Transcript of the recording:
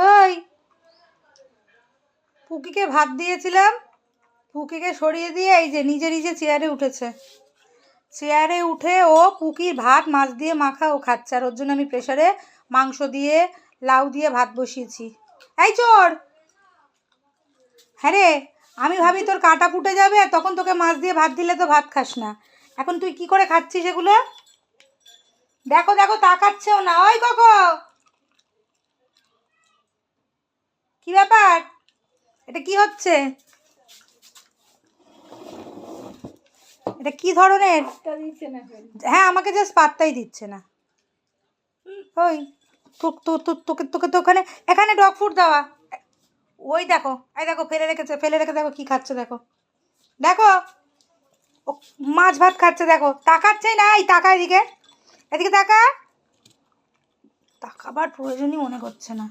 ওই পুকিকে ভাত দিয়েছিলাম, পুকিকে সরিয়ে দিয়ে এই যে নিজে নিজে চেয়ারে উঠেছে। চেয়ারে উঠে ও পুকির ভাত মাছ দিয়ে মাখা ও খাচ্ছে, আর ওর জন্য আমি প্রেসারে মাংস দিয়ে লাউ দিয়ে ভাত বসিয়েছি। এই চোর! হ্যাঁ রে, আমি ভাবি তোর কাঁটা ফুটে যাবে, তখন তোকে মাছ দিয়ে ভাত দিলে তো ভাত খাস না। এখন তুই কি করে খাচ্ছিস এগুলো? দেখো দেখো, তাকাচ্ছেও না। ওই কোকো, কি ব্যাপার? এটা কি হচ্ছে? এটা কি ধরনের? হ্যাঁ, আমাকে জাস্ট পাত্তাই দিচ্ছে না। ওই তোকে তোকে তো ওখানে এখানে ডগ ফুড দেওয়া। ওই দেখো, এই দেখো ফেলে রেখেছে, ফেলে রেখে দেখো কি খাচ্ছে, দেখো দেখো, ও মাছ ভাত খাচ্ছে, দেখো তাকাচ্ছে না। এই তাকা, এদিকে এদিকে তাকা। তাকাবার প্রয়োজনই মনে করছে না।